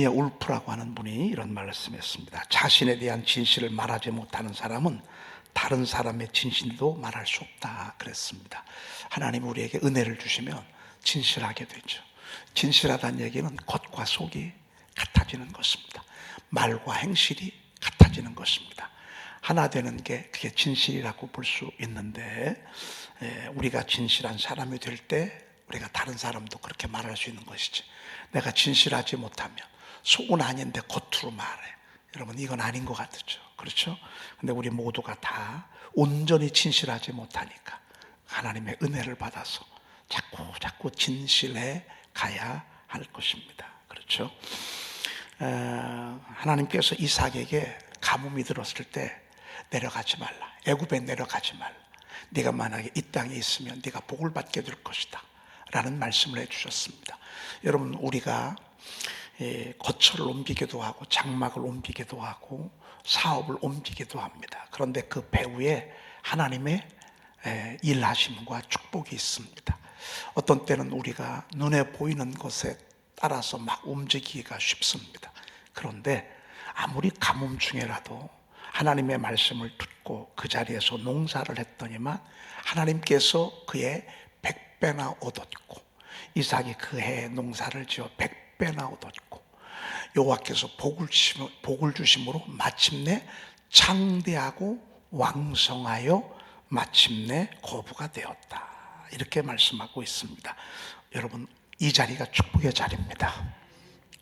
울프라고 하는 분이 이런 말씀했습니다. 자신에 대한 진실을 말하지 못하는 사람은 다른 사람의 진실도 말할 수 없다 그랬습니다. 하나님 우리에게 은혜를 주시면 진실하게 되죠. 진실하다는 얘기는 겉과 속이 같아지는 것입니다. 말과 행실이 같아지는 것입니다. 하나 되는 게 그게 진실이라고 볼 수 있는데, 우리가 진실한 사람이 될 때 우리가 다른 사람도 그렇게 말할 수 있는 것이지, 내가 진실하지 못하면 속은 아닌데 겉으로 말해, 여러분 이건 아닌 것 같죠. 그렇죠? 근데 우리 모두가 다 온전히 진실하지 못하니까 하나님의 은혜를 받아서 자꾸 진실해 가야 할 것입니다. 그렇죠? 하나님께서 이삭에게 가뭄이 들었을 때 내려가지 말라, 애굽에 내려가지 말라, 네가 만약에 이 땅에 있으면 네가 복을 받게 될 것이다 라는 말씀을 해주셨습니다. 여러분, 우리가 거처를 옮기기도 하고 장막을 옮기기도 하고 사업을 옮기기도 합니다. 그런데 그 배후에 하나님의 일하심과 축복이 있습니다. 어떤 때는 우리가 눈에 보이는 것에 따라서 막 움직이기가 쉽습니다. 그런데 아무리 가뭄 중에라도 하나님의 말씀을 듣고 그 자리에서 농사를 했더니만 하나님께서 그의 100배나 얻었고, 이삭이 그 해에 농사를 지어 100배나 얻었고, 여호와께서 복을 주심으로 마침내 창대하고 왕성하여 마침내 거부가 되었다, 이렇게 말씀하고 있습니다. 여러분, 이 자리가 축복의 자리입니다.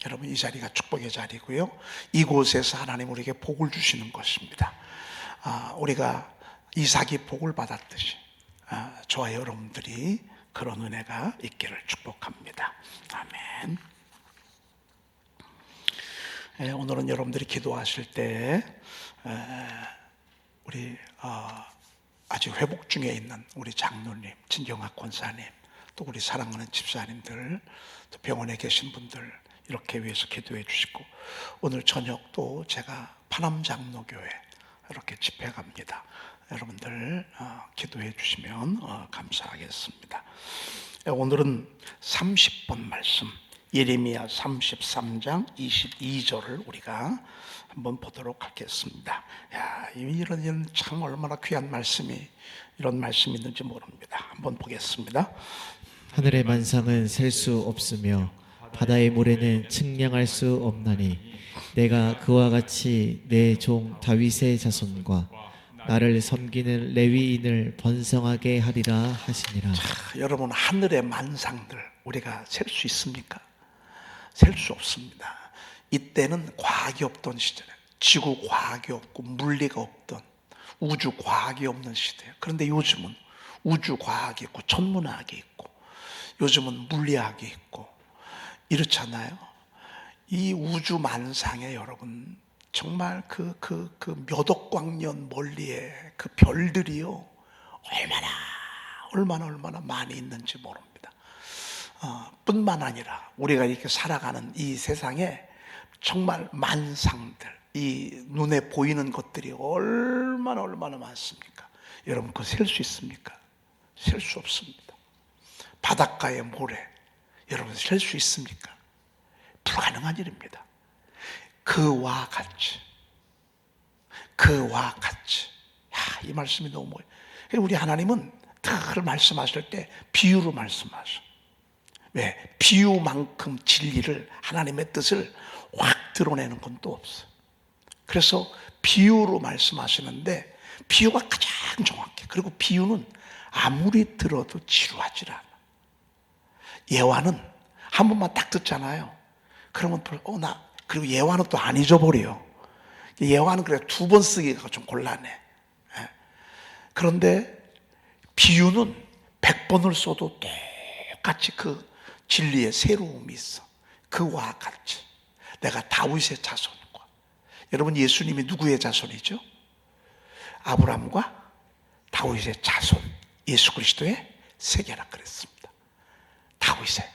여러분, 이 자리가 축복의 자리고요, 이곳에서 하나님 우리에게 복을 주시는 것입니다. 우리가 이삭이 복을 받았듯이 저와 여러분들이 그런 은혜가 있기를 축복합니다. 아멘. 오늘은 여러분들이 기도하실 때 우리 아직 회복 중에 있는 우리 장로님, 진경학 권사님, 또 우리 사랑하는 집사님들, 또 병원에 계신 분들 이렇게 위해서 기도해 주시고, 오늘 저녁 또 제가 파남장로교회 이렇게 집회 갑니다. 여러분들 기도해 주시면 감사하겠습니다. 오늘은 30번 말씀, 예레미야 33장 22절을 우리가 한번 보도록 하겠습니다. 이런 참 얼마나 귀한 말씀이, 이런 말씀이 있는지 모릅니다. 한번 보겠습니다. 하늘의 만상은 셀 수 없으며 바다의 모래는 측량할 수 없나니 내가 그와 같이 내 종 다윗의 자손과 나를 섬기는 레위인을 번성하게 하리라 하시니라. 여러분, 하늘의 만상들 우리가 셀 수 있습니까? 셀 수 없습니다. 이때는 과학이 없던 시절에, 지구 과학이 없고 물리가 없던, 우주 과학이 없는 시대예요. 그런데 요즘은 우주 과학이 있고 천문학이 있고 요즘은 물리학이 있고 이렇잖아요. 이 우주 만상에 여러분 정말 그 몇 억 광년 멀리에 그 별들이요, 얼마나 많이 있는지 모릅니다. 뿐만 아니라 우리가 이렇게 살아가는 이 세상에 정말 만상들, 이 눈에 보이는 것들이 얼마나 많습니까? 여러분, 그거 셀 수 있습니까? 셀 수 없습니다. 바닷가의 모래, 여러분 셀 수 있습니까? 불가능한 일입니다. 그와 같이 이 말씀이 너무 우리 하나님은 늘 말씀하실 때 비유로 말씀하셔. 왜? 비유만큼 진리를, 하나님의 뜻을 확 드러내는 건 또 없어. 그래서 비유로 말씀하시는데 비유가 가장 정확해. 그리고 비유는 아무리 들어도 지루하지 않아. 예화는 한 번만 딱 듣잖아요. 그러면 그리고 예화는 또 안 잊어버려요. 예화는 그래 두 번 쓰기가 좀 곤란해. 그런데 비유는 100번을 써도 똑같이 그 진리의 새로움이 있어. 그와 같이 내가 다윗의 자손과, 여러분 예수님이 누구의 자손이죠? 아브라함과 다윗의 자손, 예수 그리스도의 세계라 그랬습니다. 다윗의.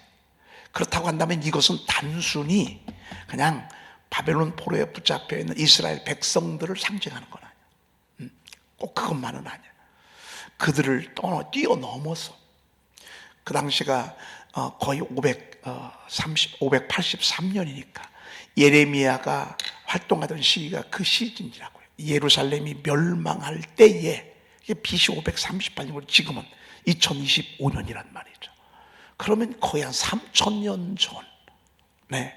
그렇다고 한다면 이것은 단순히 그냥 바벨론 포로에 붙잡혀 있는 이스라엘 백성들을 상징하는 건 아니야. 꼭 그것만은 아니야. 그들을 뛰어넘어서, 그 당시가 거의 583년이니까 예레미야가 활동하던 시기가 그 시즌이라고요. 예루살렘이 멸망할 때에, 이게 BC 538년이고 지금은 2025년이란 말이죠. 그러면 거의 한 3,000년 전, 네,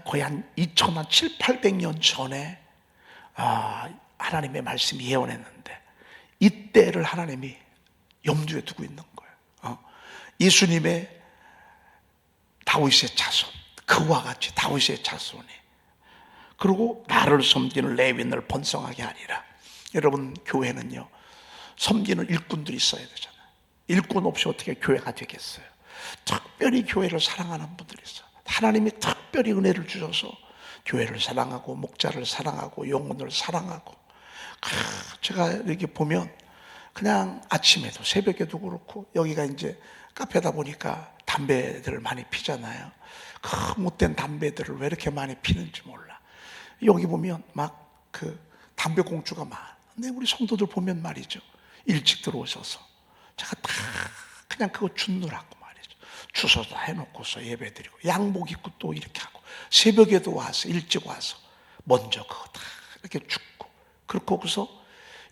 거의 한 700~800년 전에 하나님의 말씀이 예언했는데, 이때를 하나님이 염두에 두고 있는 거예요. 예수님의 다윗의 자손, 그와 같이 다윗의 자손이, 그리고 나를 섬기는 레위인을 번성하게 하리라. 여러분, 교회는요, 섬기는 일꾼들이 있어야 되잖아요. 일꾼 없이 어떻게 교회가 되겠어요? 특별히 교회를 사랑하는 분들이 있어요. 하나님이 특별히 은혜를 주셔서 교회를 사랑하고 목자를 사랑하고 영혼을 사랑하고, 제가 이렇게 보면 그냥 아침에도 새벽에도 그렇고, 여기가 이제 카페다 보니까 담배들을 많이 피잖아요. 그 못된 담배들을 왜 이렇게 많이 피는지 몰라. 여기 보면 막 그 담배 공주가 많아. 근데 우리 성도들 보면 말이죠, 일찍 들어오셔서 제가 다 그냥 그거 줍느라고 말이죠, 주소 다 해놓고서 예배드리고, 양복 입고 또 이렇게 하고, 새벽에도 와서 일찍 와서 먼저 그거 다 이렇게 줍고, 그렇고 그래서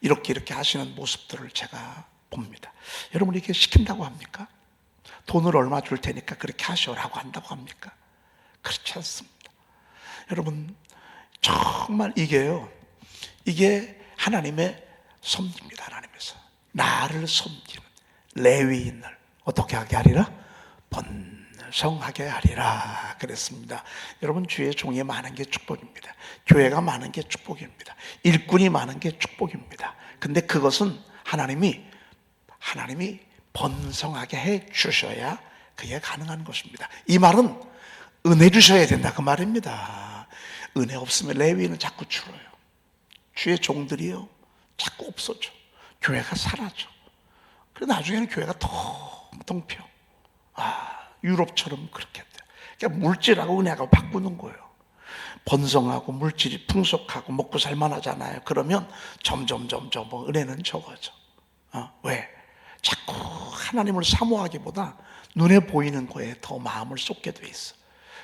이렇게 하시는 모습들을 제가 봅니다. 여러분, 이렇게 시킨다고 합니까? 돈을 얼마 줄 테니까 그렇게 하시오라고 한다고 합니까? 그렇지 않습니다. 여러분, 정말 이게 하나님의 섭리입니다. 하나님에서 나를 섬기는 레위인을 어떻게 하게 하리라? 번성하게 하리라 그랬습니다. 여러분, 주의 종이 많은 게 축복입니다. 교회가 많은 게 축복입니다. 일꾼이 많은 게 축복입니다. 근데 그것은 하나님이 번성하게 해 주셔야 그게 가능한 것입니다. 이 말은 은혜 주셔야 된다 그 말입니다. 은혜 없으면 레위인은 자꾸 줄어요. 주의 종들이요, 자꾸 없어져. 교회가 사라져. 그래 나중에는 교회가 텅텅 펴. 유럽처럼 그렇게 돼. 그러니까 물질하고 은혜하고 바꾸는 거예요. 번성하고 물질이 풍족하고 먹고 살만하잖아요. 그러면 점점 은혜는 적어져. 왜? 자꾸 하나님을 사모하기보다 눈에 보이는 거에 더 마음을 쏟게 돼 있어.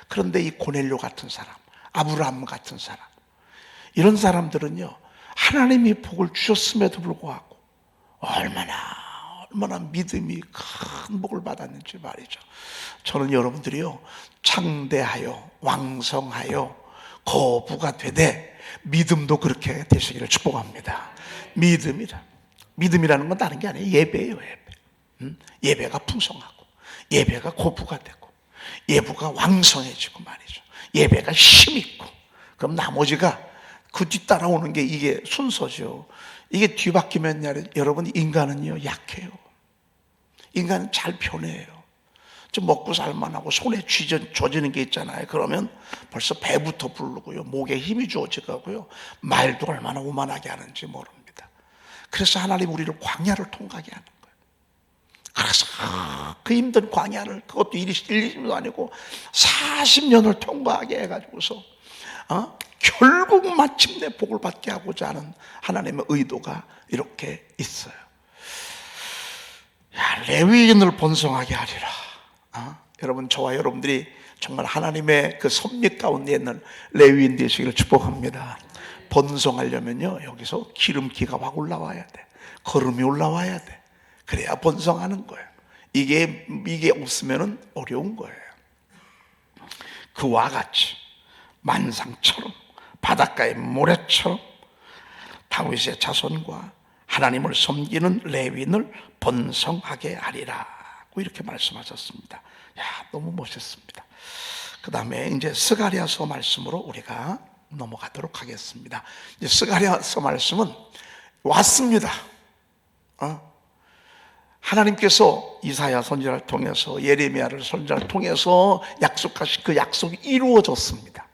그런데 이 고넬료 같은 사람, 아브라함 같은 사람, 이런 사람들은요, 하나님이 복을 주셨음에도 불구하고 얼마나 믿음이 큰 복을 받았는지 말이죠. 저는 여러분들이요, 창대하여 왕성하여 거부가 되되 믿음도 그렇게 되시기를 축복합니다. 믿음이라는 건 다른 게 아니에요. 예배예요. 예배가 풍성하고, 예배가 고부가 되고, 예배가 왕성해지고 말이죠. 예배가 힘있고, 그럼 나머지가 그 뒤따라오는 게 이게 순서죠. 이게 뒤바뀌면 여러분, 인간은요 약해요. 인간은 잘 변해요. 좀 먹고 살만하고 손에 쥐어지는 게 있잖아요. 그러면 벌써 배부터 부르고요, 목에 힘이 주어지고요, 말도 얼마나 오만하게 하는지 모릅니다. 그래서 하나님 우리를 광야를 통과하게 하는 거예요. 그래서 그 힘든 광야를, 그것도 1~2년도 아니고 40년을 통과하게 해가지고서 결국 마침내 복을 받게 하고자 하는 하나님의 의도가 이렇게 있어요. 레위인을 번성하게 하리라. 여러분, 저와 여러분들이 정말 하나님의 그 섭리 가운데 있는 레위인 되시기를 축복합니다. 번성하려면요, 여기서 기름기가 확 올라와야 돼. 걸음이 올라와야 돼. 그래야 번성하는 거예요. 이게 없으면 어려운 거예요. 그와 같이 만상처럼, 바닷가의 모래처럼 다윗의 자손과 하나님을 섬기는 레위인을 번성하게 하리라고 이렇게 말씀하셨습니다. 너무 멋있습니다. 그 다음에 이제 스가랴서 말씀으로 우리가 넘어가도록 하겠습니다. 이제 스가랴서 말씀은 왔습니다. 하나님께서 이사야 선지자를 통해서, 예레미야를 선지자를 통해서 약속하신 그 약속이 이루어졌습니다.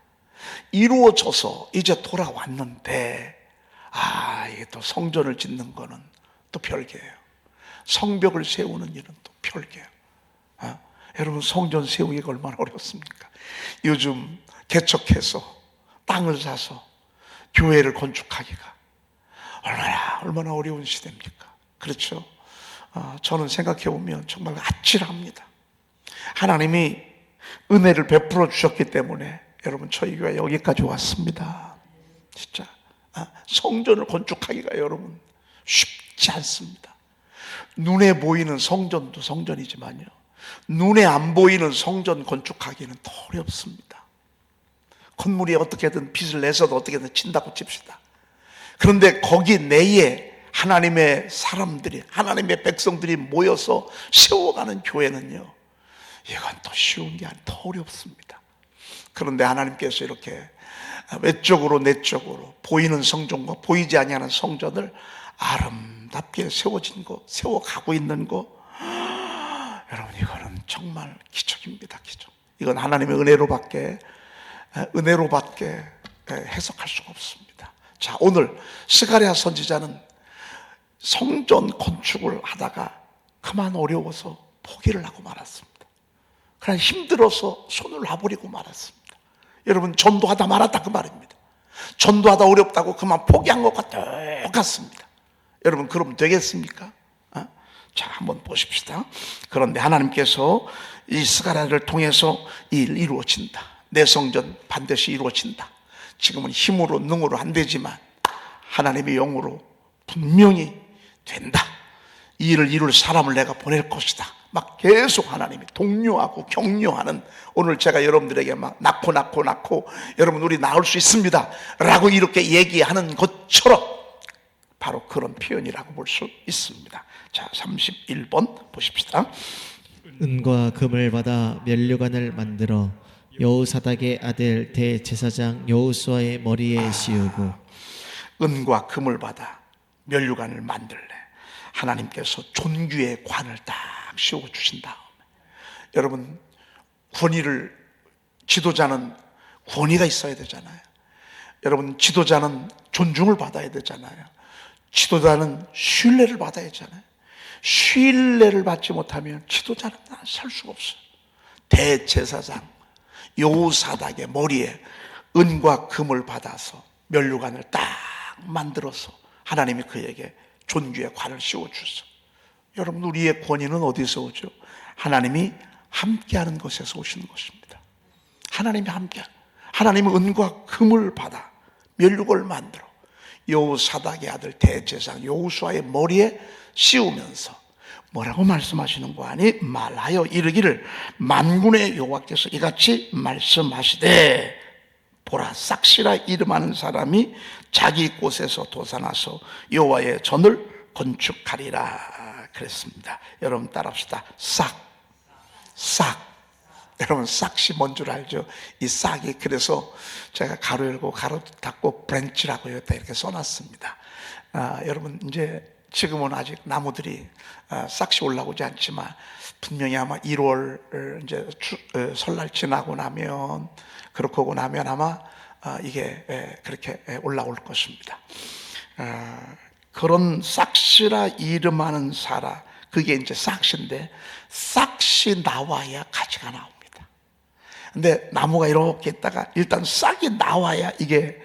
이루어져서 이제 돌아왔는데, 이게 또 성전을 짓는 거는 또 별개예요. 성벽을 세우는 일은 또 별개예요. 여러분, 성전 세우기가 얼마나 어렵습니까? 요즘 개척해서 땅을 사서 교회를 건축하기가 얼마나 어려운 시대입니까? 그렇죠? 저는 생각해 보면 정말 아찔합니다. 하나님이 은혜를 베풀어 주셨기 때문에 여러분 저희 교회 여기까지 왔습니다. 진짜 성전을 건축하기가 여러분 쉽지 않습니다. 눈에 보이는 성전도 성전이지만요, 눈에 안 보이는 성전 건축하기는 더 어렵습니다. 건물이 어떻게든 빚을 내서도 어떻게든 친다고 칩시다. 그런데 거기 내에 하나님의 사람들이, 하나님의 백성들이 모여서 세워가는 교회는요, 이건 더 쉬운 게 아니라 더 어렵습니다. 그런데 하나님께서 이렇게 외적으로 내적으로 보이는 성전과 보이지 아니하는 성전을 아름답게 세워진 거, 세워가고 있는 거, 여러분 이거는 정말 기적입니다. 기적. 이건 하나님의 은혜로밖에 해석할 수가 없습니다. 자, 오늘 스가랴 선지자는 성전 건축을 하다가 그만 어려워서 포기를 하고 말았습니다. 그냥 힘들어서 손을 놔버리고 말았습니다. 여러분 전도하다 말았다 그 말입니다. 전도하다 어렵다고 그만 포기한 것과 똑같습니다. 여러분 그럼 되겠습니까? 자, 한번 보십시다. 그런데 하나님께서 이 스가랴를 통해서 이루어진다. 내 성전 반드시 이루어진다. 지금은 힘으로 능으로 안 되지만 하나님의 영으로 분명히 된다. 이 일을 이룰 사람을 내가 보낼 것이다. 막 계속 하나님이 독려하고 격려하는, 오늘 제가 여러분들에게 막 낳고 여러분 우리 낳을 수 있습니다 라고 이렇게 얘기하는 것처럼 바로 그런 표현이라고 볼 수 있습니다. 자, 31번 보십시다. 은과 금을 받아 면류관을 만들어 여호사닥의 아들 대제사장 여호수아의 머리에 씌우고. 은과 금을 받아 면류관을 만들래. 하나님께서 존귀의 관을 딱 씌워 주신 다음에, 여러분 지도자는 권위가 있어야 되잖아요. 여러분 지도자는 존중을 받아야 되잖아요. 지도자는 신뢰를 받아야 되잖아요. 신뢰를 받지 못하면 지도자는 살 수가 없어요. 대제사장 여호사닥의 머리에 은과 금을 받아서 면류관을 딱 만들어서 하나님이 그에게 존귀의 관을 씌워주셔서, 여러분 우리의 권위는 어디서 오죠? 하나님이 함께하는 것에서 오시는 것입니다. 하나님이 하나님은 은과 금을 받아 면류관을 만들어 여호사닥의 아들 대제사장 여호수아의 머리에 씌우면서 뭐라고 말씀하시는 거 아니? 말하여 이르기를 만군의 여호와께서 이같이 말씀하시되, 보라, 싹시라 이름하는 사람이 자기 곳에서 솟아나서 여호와의 전을 건축하리라 그랬습니다. 여러분 따라합시다. 싹. 여러분 싹이 뭔 줄 알죠? 이 싹이, 그래서 제가 가로 열고 가로 닫고 브랜치라고 여기다 이렇게 써놨습니다. 여러분 이제 지금은 아직 나무들이 싹이 올라오지 않지만 분명히 아마 1월 이제 설날 지나고 나면, 그렇게 오고 나면 아마 이게 그렇게 올라올 것입니다. 그런 싹시라 이름하는 사람, 그게 이제 싹시인데, 싹이 나와야 가지가 나옵니다. 근데 나무가 이렇게 있다가 일단 싹이 나와야 이게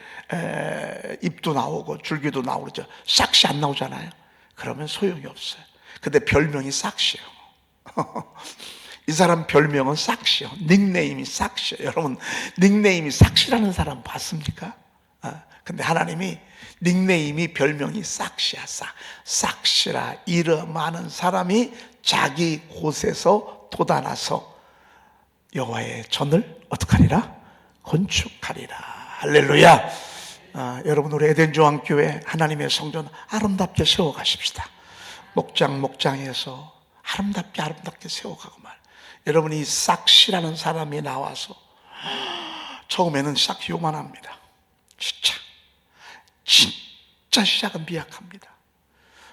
잎도 나오고 줄기도 나오고 그러죠. 싹이 안 나오잖아요. 그러면 소용이 없어요. 근데 별명이 싹시요. 이 사람 별명은 싹시요. 닉네임이 싹시요. 여러분 닉네임이 싹시라는 사람 봤습니까? 근데 하나님이 닉네임이 별명이 싹시야. 싹시라 이름하는 사람이 자기 곳에서 돋아나서 여호와의 전을 어떡하리라? 건축하리라. 할렐루야. 여러분 우리 에덴조항교회 하나님의 성전 아름답게 세워가십시다. 목장에서 아름답게 세워가고 말. 여러분 이 싹시라는 사람이 나와서 처음에는 싹이 요만합니다. 진짜 시작은 미약합니다.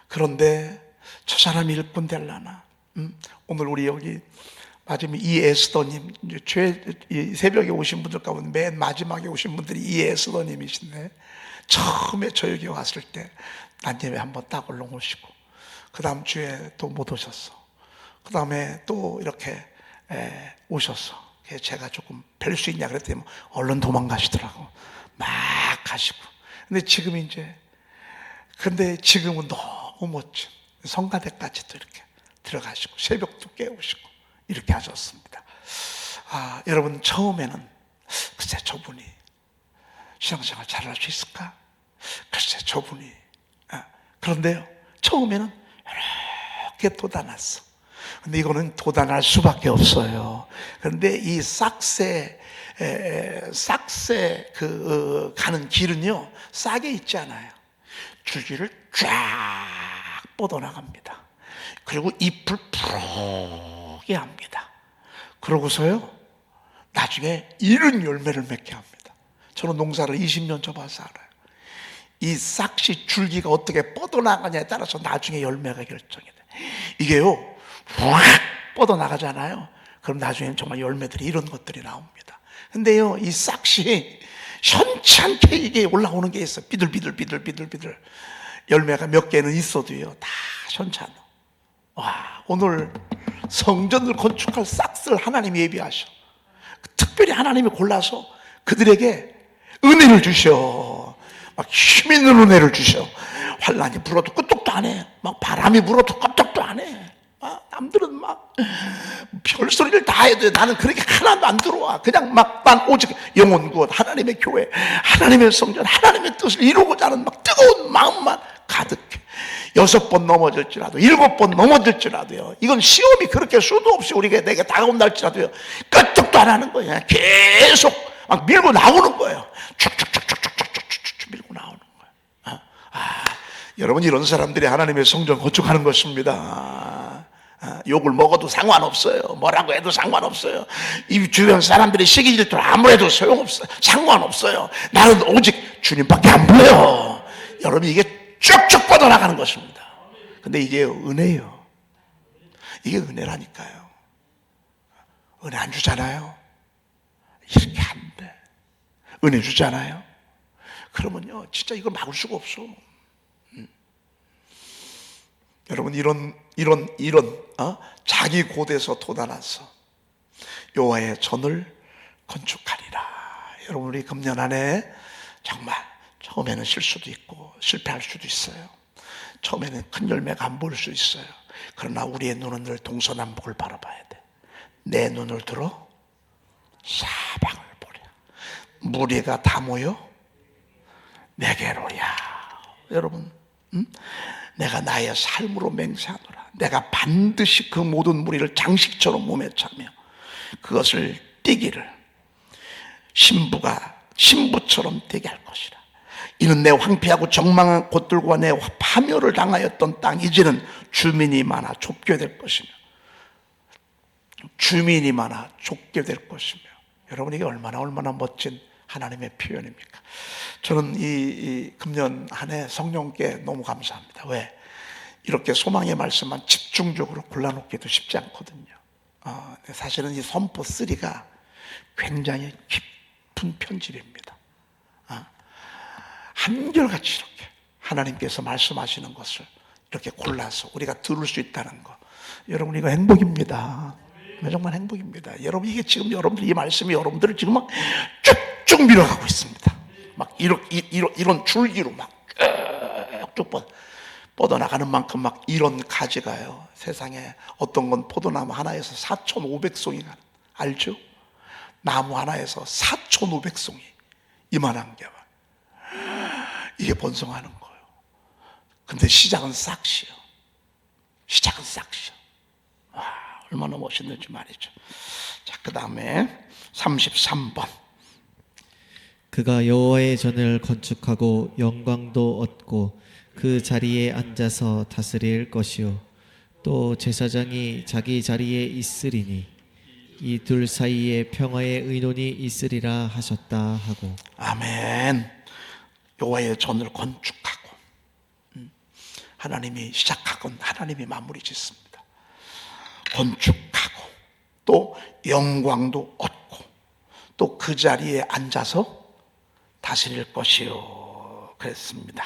그런데 저 사람이 일꾼 될라나. 오늘 우리 여기 마지막에 이에스더님, 새벽에 오신 분들 가운데 맨 마지막에 오신 분들이 이에스더님이신데, 처음에 저 여기 왔을 때 난예배 한번 딱 올라오시고, 그 다음 주에 또 못 오셨어. 그 다음에 또 이렇게 오셨어. 제가 조금 뵐 수 있냐 그랬더니 얼른 도망가시더라고. 막 가시고. 근데 지금은 너무 멋진 성가대까지 또 이렇게 들어가시고 새벽도 깨우시고 이렇게 하셨습니다. 여러분 처음에는 글쎄 저분이 신앙생활 잘할 수 있을까? 글쎄 저분이 그런데요, 처음에는 이렇게 돋아났어. 근데 이거는 돋아날 수밖에 없어요. 그런데 이 싹새 가는 길은요, 싹에 있지 않아요. 줄기를 쫙 뻗어나갑니다. 그리고 잎을 푸르게 합니다. 그러고서요, 나중에 이른 열매를 맺게 합니다. 저는 농사를 20년 접어서 알아요. 이 싹시 줄기가 어떻게 뻗어나가냐에 따라서 나중에 열매가 결정이 돼. 이게요, 확 뻗어나가잖아요. 그럼 나중에는 정말 열매들이 이런 것들이 나옵니다. 근데요, 이 싹시 현치 않게 이게 올라오는 게 있어. 비들비들 열매가 몇 개는 있어도요, 다 현치 않아. 와, 오늘 성전을 건축할 싹스를 하나님이 예비하셔. 특별히 하나님이 골라서 그들에게 은혜를 주셔. 막 힘있는 은혜를 주셔. 환란이 불어도 끄떡도 안 해. 막 바람이 불어도 끄떡도 안 해. 남들은 막 별소리를 다 해도 나는 그렇게 하나도 안 들어와. 그냥 막 난 오직 영혼 구원, 하나님의 교회, 하나님의 성전, 하나님의 뜻을 이루고자 하는 막 뜨거운 마음만 가득해. 6번 넘어질지라도 7번 넘어질지라도요, 이건 시험이 그렇게 수도 없이 내게 다가온다 할지라도요, 끄떡도 안 하는 거예요. 계속 막 밀고 나오는 거예요. 쭉쭉쭉쭉쭉쭉쭉 밀고 나오는 거예요. 여러분, 이런 사람들이 하나님의 성전 건축하는 것입니다. 욕을 먹어도 상관없어요. 뭐라고 해도 상관없어요. 이 주변 사람들이 시기 질투를 아무래도 소용없어요. 상관없어요. 나는 오직 주님밖에 안 보여. 여러분, 이게 쭉쭉 뻗어나가는 것입니다. 근데 이게 은혜예요. 이게 은혜라니까요. 은혜 안 주잖아요. 이렇게 안 돼. 은혜 주잖아요. 그러면요, 진짜 이걸 막을 수가 없어. 여러분, 이런 자기 고대에서 돋아나서 여호와의 전을 건축하리라. 여러분, 우리 금년 안에 정말 처음에는 실수도 있고 실패할 수도 있어요. 처음에는 큰 열매가 안 보일 수 있어요. 그러나 우리의 눈은 늘 동서남북을 바라봐야 돼. 내 눈을 들어 사방을 보랴. 무리가 다 모여 내게로야. 여러분, 내가 나의 삶으로 맹세하노라. 내가 반드시 그 모든 무리를 장식처럼 몸에 차며 그것을 띠기를 신부처럼 되게 할 것이라. 이는 내 황폐하고 정망한 곳들과 내 파멸을 당하였던 땅, 이제는 주민이 많아 좁게 될 것이며 여러분, 이게 얼마나 멋진 하나님의 표현입니까? 저는 이 금년 한 해 성령께 너무 감사합니다. 왜? 이렇게 소망의 말씀만 집중적으로 골라놓기도 쉽지 않거든요. 사실은 이 선포 3가 굉장히 깊은 편집입니다. 한결같이 이렇게 하나님께서 말씀하시는 것을 이렇게 골라서 우리가 들을 수 있다는 거, 여러분, 이거 행복입니다. 정말 행복입니다. 여러분, 이게 지금 여러분들 이 말씀이 여러분들을 지금 막 쭉쭉 밀어가고 있습니다. 막 이런 줄기로 막 쭉쭉 뻗어나가는 만큼 막 이런 가지가요, 세상에 어떤 건 포도나무 하나에서 4,500송이 가는, 알죠? 나무 하나에서 4,500송이 이만한 게 막 이게 번성하는 거예요. 근데 시작은 싹시요. 와, 얼마나 멋있는지 말이죠. 자, 그 다음에 33번. 그가 여호와의 전을 건축하고 영광도 얻고 그 자리에 앉아서 다스릴 것이요, 또 제사장이 자기 자리에 있으리니 이 둘 사이에 평화의 의논이 있으리라 하셨다 하고. 아멘. 여호와의 전을 건축하고, 하나님이 시작하건 하나님이 마무리 짓습니다. 건축하고 또 영광도 얻고 또 그 자리에 앉아서 다스릴 것이요 그랬습니다.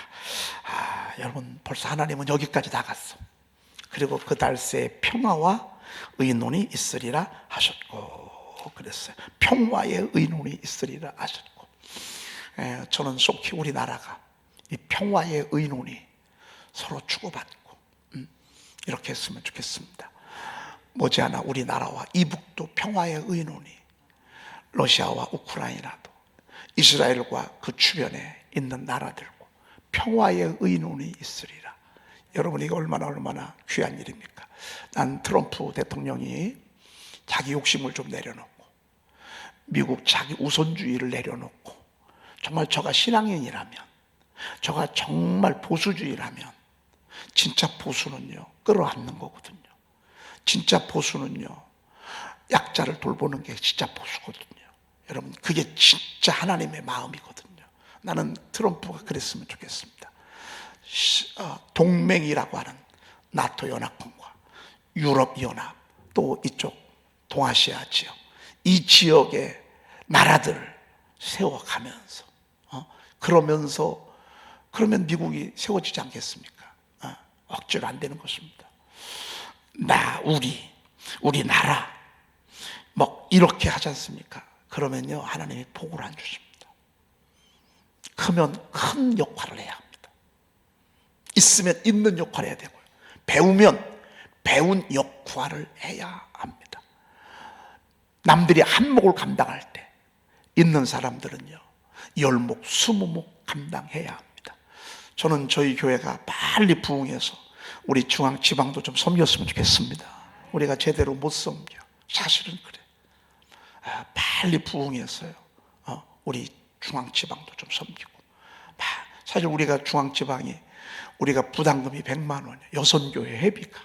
여러분, 벌써 하나님은 여기까지 다 갔어. 그리고 그 달새에 평화와 의논이 있으리라 하셨고 그랬어요. 평화의 의논이 있으리라 하셨고, 저는 속히 우리나라가 이 평화의 의논이 서로 주고받고 이렇게 했으면 좋겠습니다. 머지않아 우리나라와 이북도 평화의 의논이, 러시아와 우크라이나도 이스라엘과 그 주변에 있는 나라들고 평화의 의논이 있으리라. 여러분, 이게 얼마나 귀한 일입니까? 난 트럼프 대통령이 자기 욕심을 좀 내려놓고 미국 자기 우선주의를 내려놓고 정말 저가 신앙인이라면, 저가 정말 보수주의라면, 진짜 보수는요 끌어안는 거거든요. 진짜 보수는요 약자를 돌보는 게 진짜 보수거든요. 여러분, 그게 진짜 하나님의 마음이거든요. 나는 트럼프가 그랬으면 좋겠습니다. 동맹이라고 하는 나토 연합군과 유럽 연합, 또 이쪽 동아시아 지역, 이 지역의 나라들을 세워가면서 그러면 미국이 세워지지 않겠습니까? 억지로 안 되는 것입니다. 우리 나라 뭐 이렇게 하지 않습니까? 그러면요 하나님이 복을 안 주십니다. 크면 큰 역할을 해야 합니다. 있으면 있는 역할을 해야 되고요. 배우면 배운 역할을 해야 합니다. 남들이 한 목을 감당할 때 있는 사람들은요 열목, 20목 감당해야 합니다. 저는 저희 교회가 빨리 부흥해서 우리 중앙 지방도 좀 섬겼으면 좋겠습니다. 우리가 제대로 못 섬겨. 사실은 그래. 빨리 부흥해서요 우리 중앙 지방도 좀 섬기고. 사실 우리가 중앙 지방이 우리가 부담금이 100만 원이에요. 여선교회 회비가.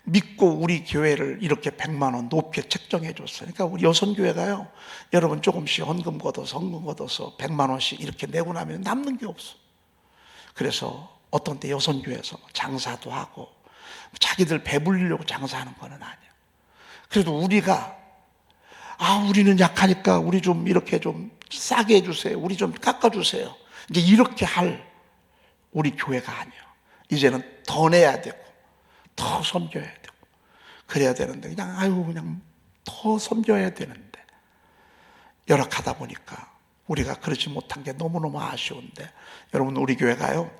믿고 우리 교회를 이렇게 100만 원 높게 책정해 줬어요. 그러니까 우리 여선교회가요 여러분 조금씩 헌금 걷어서 100만 원씩 이렇게 내고 나면 남는 게 없어. 그래서 어떤 때 여선교회에서 장사도 하고 자기들 배불리려고 장사하는 건 아니야. 그래도 우리가 우리는 약하니까 우리 좀 이렇게 좀 싸게 해주세요. 우리 좀 깎아주세요. 이제 이렇게 할 우리 교회가 아니야. 이제는 더 내야 되고 더 섬겨야 되고 그래야 되는데 그냥 더 섬겨야 되는데 열악하다 보니까 우리가 그러지 못한 게 너무너무 아쉬운데, 여러분 우리 교회가요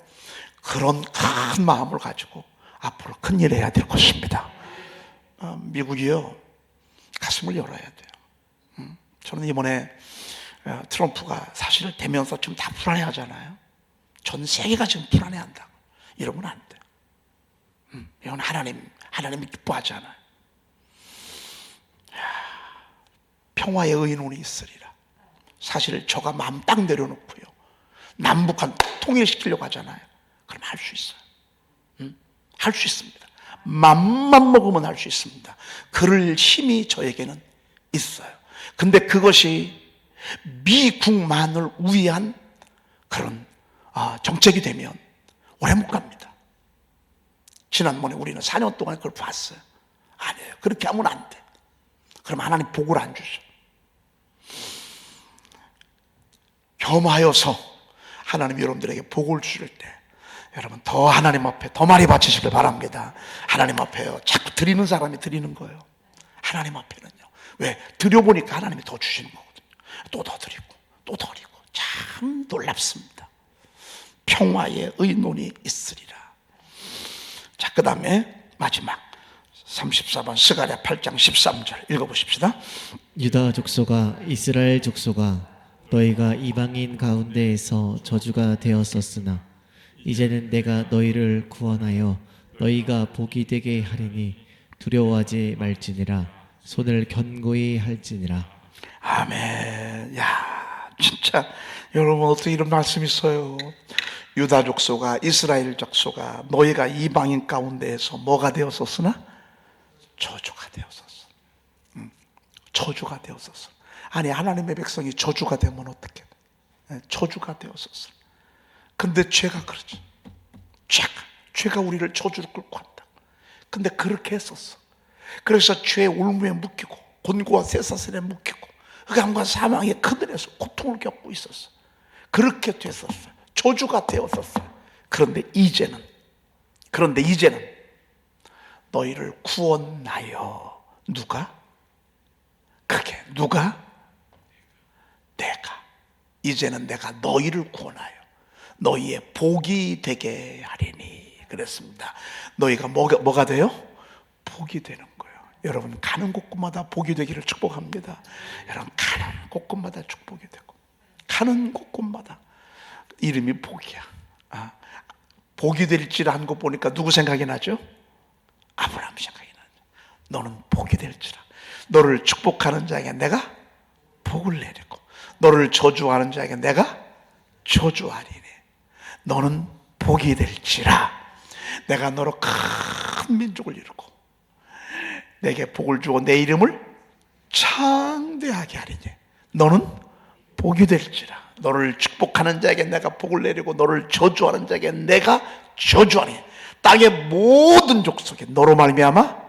그런 큰 마음을 가지고 앞으로 큰 일을 해야 될 것입니다. 미국이요 가슴을 열어야 돼요. 저는 이번에 트럼프가 사실 되면서 지금 다 불안해하잖아요. 전 세계가 지금 불안해한다고. 이러면 안 돼요. 이건 하나님이 기뻐하잖아요. 평화의 의논이 있으리라. 사실 저가 마음 딱 내려놓고요 남북한 통일시키려고 하잖아요. 그럼 할 수 있어요. 할 수 있습니다. 맘만 먹으면 할 수 있습니다. 그럴 힘이 저에게는 있어요. 근데 그것이 미국만을 위한 그런 정책이 되면 오래 못 갑니다. 지난번에 우리는 4년 동안 그걸 봤어요. 아니에요. 그렇게 하면 안 돼. 그럼 하나님 복을 안 주셔. 겸하여서 하나님 여러분들에게 복을 주실 때 여러분 더 하나님 앞에 더 많이 바치시길 바랍니다. 하나님 앞에요 자꾸 드리는 사람이 드리는 거예요. 하나님 앞에는요 왜? 드려보니까 하나님이 더 주시는 거거든요. 또 더 드리고 또 더 드리고. 참 놀랍습니다. 평화의 의논이 있으리라. 자, 그 다음에 마지막 34번 스가랴 8장 13절 읽어보십시다. 유다 족속아 이스라엘 족속아 너희가 이방인 가운데에서 저주가 되었었으나 이제는 내가 너희를 구원하여 너희가 복이 되게 하리니 두려워하지 말지니라. 손을 견고히 할지니라. 아멘. 야, 진짜 여러분 어떻게 이런 말씀이 있어요? 유다 족속아 이스라엘 족속아 너희가 이방인 가운데에서 뭐가 되었었으나 저주가 되었었어. 저주가 되었었어. 아니 하나님의 백성이 저주가 되면 어떻게 돼? 저주가 되었었어. 근데 죄가 그러지. 죄가 우리를 저주를 끌고 간다. 근데 그렇게 했었어. 그래서 죄의 올무에 묶이고 곤고와 쇠사슬에 묶이고 흑암과 사망의 그늘에서 고통을 겪고 있었어. 그렇게 됐었어. 저주가 되었었어. 그런데 이제는 너희를 구원하여 누가? 내가. 이제는 내가 너희를 구원하여 너희의 복이 되게 하리니 그랬습니다. 너희가 뭐가 돼요? 복이 되는 거예요. 여러분 가는 곳곳마다 복이 되기를 축복합니다. 여러분 가는 곳곳마다 축복이 되고, 가는 곳곳마다 이름이 복이야. 복이 될지라 한 거 보니까 누구 생각이 나죠? 아브라함 생각이 나죠. 너는 복이 될지라. 너를 축복하는 자에게 내가 복을 내리고 너를 저주하는 자에게 내가 저주하리니 너는 복이 될지라. 내가 너로 큰 민족을 이루고 내게 복을 주고 내 이름을 창대하게 하리니 너는 복이 될지라. 너를 축복하는 자에게 내가 복을 내리고 너를 저주하는 자에게 내가 저주하니 땅의 모든 족속에 너로 말미암아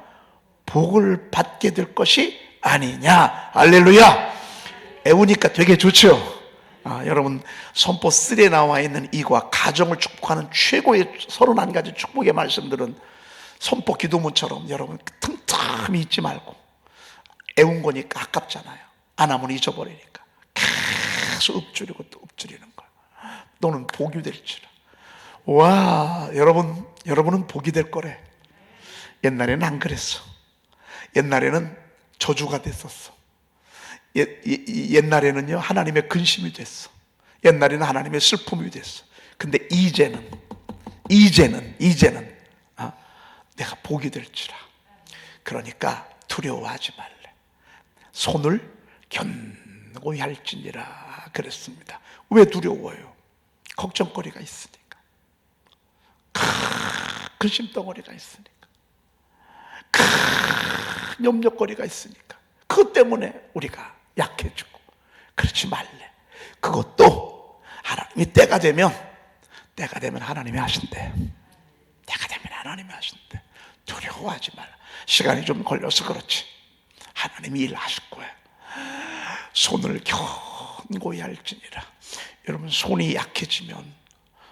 복을 받게 될 것이 아니냐. 할렐루야. 애우니까 되게 좋죠. 여러분 선포 3에 나와 있는 이과 가정을 축복하는 최고의 31가지 축복의 말씀들은 선포 기도문처럼 여러분 틈틈이 잊지 말고, 애운 거니까 아깝잖아요. 안 하면 잊어버리니까 계속 읊조리고 또 읊조리는 거야. 너는 복이 될지라. 와, 여러분은 복이 될 거래. 옛날에는 안 그랬어. 옛날에는 저주가 됐었어. 옛날에는요 하나님의 근심이 됐어. 옛날에는 하나님의 슬픔이 됐어. 근데 이제는 내가 복이 될지라. 그러니까 두려워하지 말래. 손을 견고히 할지니라 그랬습니다. 왜 두려워요? 걱정거리가 있으니까. 큰 심덩어리가 있으니까. 큰 염려거리가 있으니까. 그것 때문에 우리가 약해지고. 그렇지 말래. 그것도 하나님이 때가 되면 하나님이 하신대. 때가 되면 하나님이 하신대. 두려워하지 말라. 시간이 좀 걸려서 그렇지 하나님이 일하실 거야. 손을 견고히 할지니라. 여러분 손이 약해지면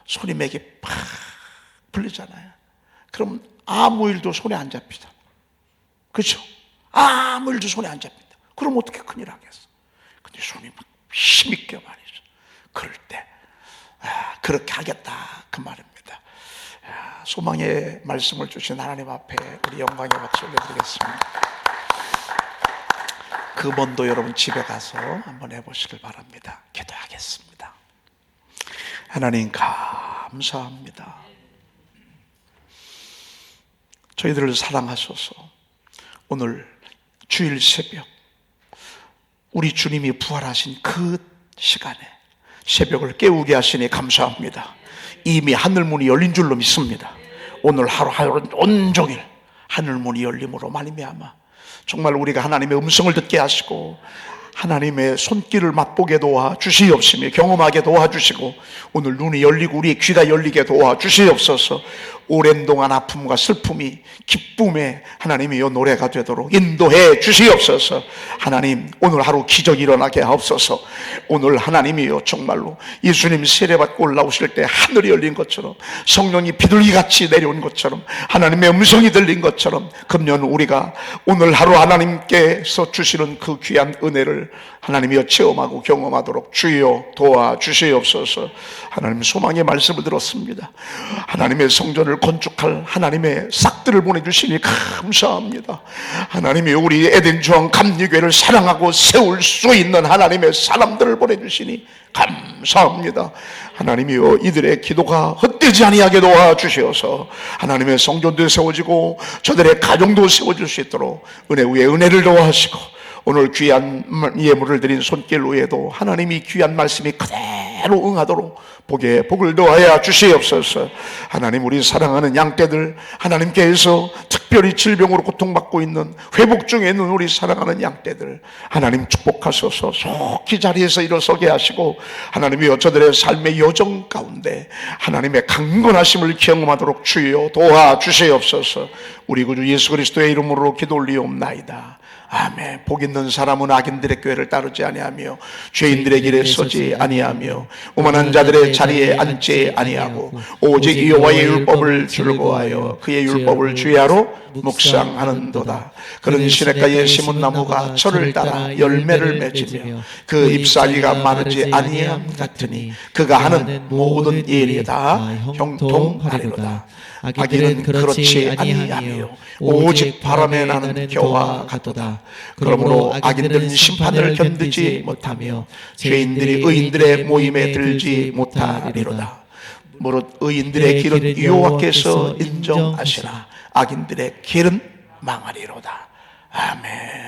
손이 맥이 팍 풀리잖아요. 그럼 아무 일도 손에 안 잡히잖아. 그렇죠? 아무 일도 손에 안 잡힌다. 그럼 어떻게 큰일 하겠어? 근데 손이 막 힘있게 말이죠. 그럴 때 그렇게 하겠다 그 말입니다. 소망의 말씀을 주신 하나님 앞에 우리 영광의 박수 올려드리겠습니다. 그 번도 여러분 집에 가서 한번 해보시길 바랍니다. 기도하겠습니다. 하나님 감사합니다. 저희들을 사랑하셔서 오늘 주일 새벽 우리 주님이 부활하신 그 시간에 새벽을 깨우게 하시니 감사합니다. 이미 하늘문이 열린 줄로 믿습니다. 오늘 하루 온종일 하늘문이 열림으로 말미암아 정말 우리가 하나님의 음성을 듣게 하시고 하나님의 손길을 맛보게 도와주시옵시며 경험하게 도와주시고 오늘 눈이 열리고 우리의 귀가 열리게 도와주시옵소서. 오랜 동안 아픔과 슬픔이 기쁨의 하나님이여 노래가 되도록 인도해 주시옵소서. 하나님 오늘 하루 기적이 일어나게 하옵소서. 오늘 하나님이여 정말로 예수님 세례받고 올라오실 때 하늘이 열린 것처럼 성령이 비둘기같이 내려온 것처럼 하나님의 음성이 들린 것처럼 금년 우리가 오늘 하루 하나님께서 주시는 그 귀한 은혜를 하나님이여 체험하고 경험하도록 주여 도와주시옵소서. 하나님 소망의 말씀을 들었습니다. 하나님의 성전을 건축할 하나님의 싹들을 보내주시니 감사합니다. 하나님이 우리 에덴 중앙 감리교회를 사랑하고 세울 수 있는 하나님의 사람들을 보내주시니 감사합니다. 하나님이여 이들의 기도가 헛되지 아니하게 도와주시어서 하나님의 성전도 세워지고 저들의 가정도 세워질 수 있도록 은혜 위에 은혜를 더하시고 오늘 귀한 예물을 드린 손길 위에도 하나님이 귀한 말씀이 그대로 응하도록 복에 복을 더하여 주시옵소서. 하나님 우리 사랑하는 양떼들 하나님께서 특별히 질병으로 고통받고 있는 회복 중에 있는 우리 사랑하는 양떼들 하나님 축복하셔서 속히 자리에서 일어서게 하시고 하나님이 저들의 삶의 여정 가운데 하나님의 강건하심을 경험하도록 주여 도와주시옵소서. 우리 구주 예수 그리스도의 이름으로 기도 올리옵나이다. 아멘. 복 있는 사람은 악인들의 궤를 따르지 아니하며 죄인들의 길에 서지 아니하며 오만한 자들의 자리에 앉지 아니하고 오직 여호와의 율법을 즐거워하여 그의 율법을 주야로 묵상하는도다. 그는 시냇가에 심은 나무가 철을 따라 열매를 맺으며 그 잎사귀가 마르지 아니함 같으니 그가 하는 모든 일이 다 형통하리로다. 악인은 그렇지 아니하며 오직 바람에 나는 겨와 같도다. 그러므로 악인들은 심판을 견디지 못하며 죄인들이 의인들의 모임에 들지 못하리로다. 무릇 의인들의 길은 여호와께서 인정하시나 악인들의 길은 망하리로다. 아멘.